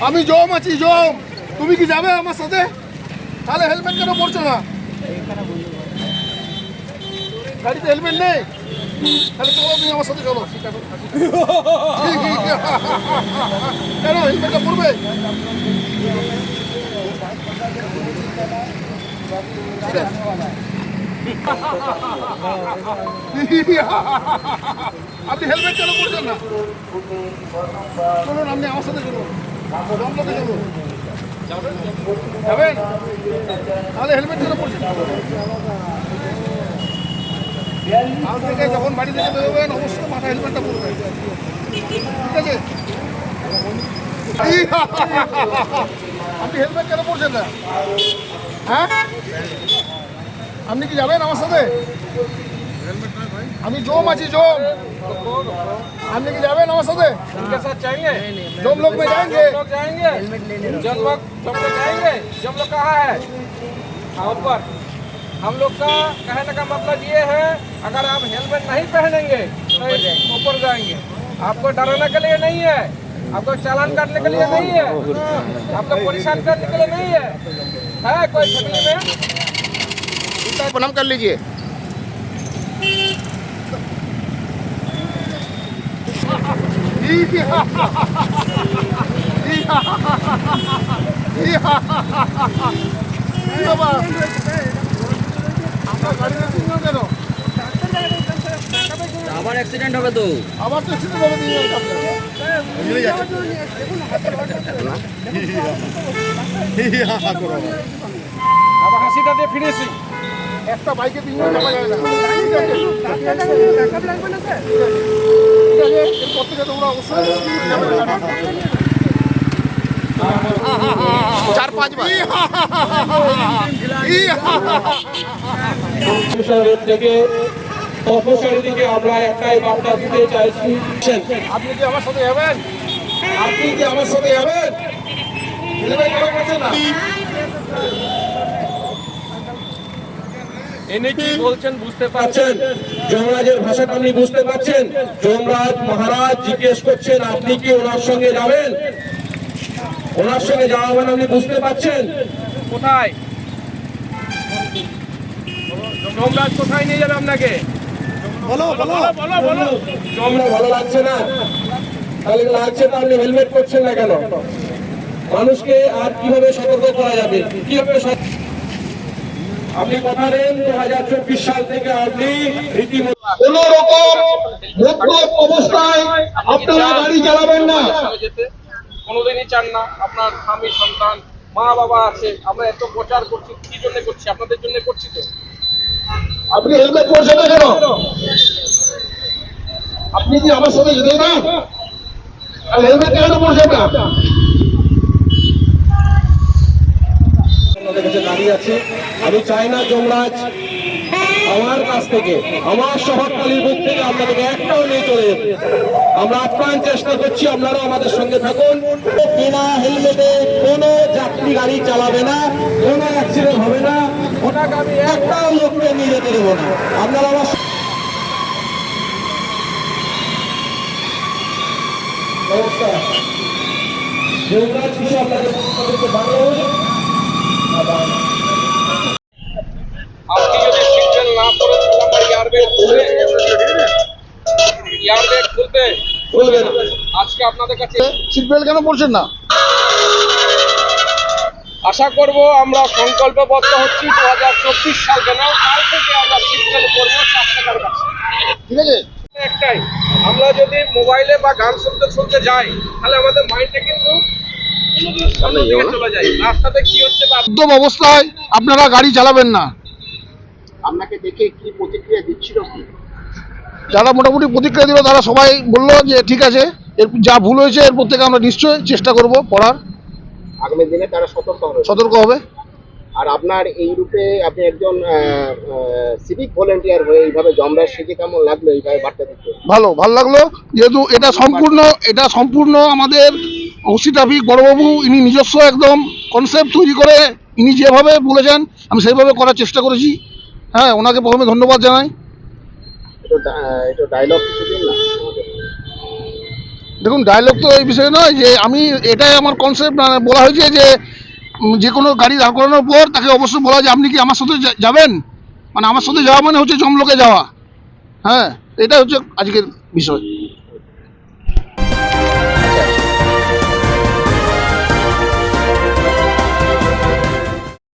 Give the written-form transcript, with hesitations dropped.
আমি জম আছি জম, তুমি কি যাবে আমার সাথে? তাহলে হেলমেট কেন পরছো না? গাড়িতে হেলমেট নেই, তাহলে চলো তুমি আমার সাথে চলো। কেন হেলমেটটা পরবে? আপনি হেলমেট কেন পরছেন না? চলুন আপনি আমার সাথে চলুন, জমলাতে চলুন। যাবেন? তাহলে হেলমেট কেন পরছেন? কাল থেকে যখন বাড়ি থেকে বেরোবেন অবশ্যই মাথায় হেলমেটটা পরবেন, ঠিক আছে? আপনি হেলমেট কেন পরছেন না? হ্যাঁ, আপনি কি যাবেন আমার সাথে? আমি জম আছি জম, আপনি কি যাবেন আমার साथ जाएंगे? जम लोग में जाएंगे? लोग जाएंगे, जम लोग जाएंगे। जम लोग कहाँ है? ऊपर। हम लोग का कहने का मतलब ये है, अगर आप हेलमेट नहीं पहनेंगे तो ऊपर जाएंगे। आपको डराने के लिए नहीं है, आपको चालान काटने के लिए नहीं है, आपको परेशान करने के लिए नहीं है। कोई फैमिली में प्रणाम कर लीजिए। আবার অ্যাক্সিডেন্ট হবে তো, আবার তো অ্যাক্সিডেন্ট হবে। আবার হাসিটা দিয়ে ফিরেছি। একটা বাইকে তিনজন যাওয়া যায় না, এরপর থেকে তোমরা অবশ্যই 4-5 বার থেকে অপসারীদিকে আমরা একটাই বার্তা দিতে চাইছি, আপনি কি আমার সাথে যাবেন? আপনি কি আমার সাথে যাবেন? হেলমেট কেন পরছেন না? এনে কি বলছেন বুঝতে পারছেন? যমরাজের ভাষাটা আপনি বুঝতে পারছেন? যমরাজ মহারাজ জিজ্ঞেস করছেন আপনি কি ওনার সঙ্গে যাবেন? ওনার সঙ্গে যাওয়া মানে আপনি বুঝতে পারছেন? কোথায় যমরাজ কোথায় নিয়ে যাবে আপনাকে? বলো বলো বলো বলো। যমরাজ ভালো লাগছে না? তাহলে লাগছে না, আপনি হেলমেট পরছেন না কেন? মানুষকে আর কিভাবে সতর্ক করা যাবে? কিভাবে আপনি কথা দেন 2024 সাল থেকে আপনি রীতিমতো কোন রকম মদ্যপ অবস্থায় আপনারা গাড়ি চালাবেন না। কোনোদিনই চান না। আপনার স্বামী সন্তান মা বাবা আছে, আমরা এত প্রচার করছি, কি জন্য করছি? আপনাদের জন্য করছি তো। আপনি হেলমেট পরছেন না কেন? আপনি কি আমার সাথে যেতে না? আর হেলমেট কেন পরছেন না? আপনাদের কাছে দাঁড়িয়ে আছে, আমি চাই না যমরাজ আমার কাছ থেকে, আমার শহরতলির বুক থেকে আপনাদেরকে একটাও নিয়ে চলে যেতে। আমরা আপ্রাণ চেষ্টা করছি, আপনারাও আমাদের সঙ্গে থাকুন। বিনা হেলমেটে কোনো যাত্রী গাড়ি চালাবে না, কোনো অ্যাক্সিডেন্ট হবে না, ওটাকে আমি একটাও লোককে নিয়ে যেতে দেবো না। আপনারা আমার নমস্কার। যমরাজ কিছু আপনাদের বাংলা বলে আপনি যদি সিগন্যাল না করে আমার এয়ারব্যাগ খুলবে, এয়ারব্যাগ খুলবে না। আজকে আপনাদের কাছে সিট বেল্ট কেন পরছেন না? আশা করব আমরা সংকল্পবদ্ধ হচ্ছি 2024 সাল কেন কাল থেকে আমরা সিগন্যাল করবো 4 টাকার কাছে, ঠিক আছে? একটাই, আমরা যদি মোবাইলে বা গান শুনতে শুনতে যাই তাহলে আমাদের মাইন্ডটা কিন্তু অন্যদিকে চলে যায়। রাস্তাতে কি হচ্ছে বা মদ্যপ অবস্থায় আপনারা গাড়ি চালাবেন না। আপনাকে দেখে কি প্রতিক্রিয়া দিচ্ছিল কি? যারা মোটামুটি প্রতিক্রিয়া দিল তারা সবাই বললো যে ঠিক আছে, এর যা ভুল হয়েছে এরপর থেকে আমরা নিশ্চয়ই চেষ্টা করব পড়ার, আগামী দিনে তারা সতর্ক হবে। আর আপনার এই রূপে আপনি একজন সিভিক ভলেন্টিয়ার হয়ে এইভাবে যমরাজ শিখে কেমন লাগলো এইভাবে বার্তা দিতে? ভালো লাগলো, যেহেতু এটা সম্পূর্ণ আমাদের ওসি ট্রাফিক বড়বাবু ইনি নিজস্ব একদম কনসেপ্ট তৈরি করে ইনি যেভাবে বলেছেন আমি সেইভাবে করার চেষ্টা করেছি। হ্যাঁ, ওনাকে প্রথমে ধন্যবাদ জানাই। এটা ডায়লগ কিছু দিন না আমাদের। দেখুন ডায়লগ তো এই বিষয়ে নয়, যে আমি এটাই আমার কনসেপ্ট, বলা হয়েছে যে যে কোনো গাড়ি দাঁড় করানোর পর তাকে অবশ্যই বলা যে আপনি কি আমার সাথে যাবেন, মানে আমার সাথে যাওয়া মানে হচ্ছে জমলোকে যাওয়া। হ্যাঁ, এটা হচ্ছে আজকের বিষয়।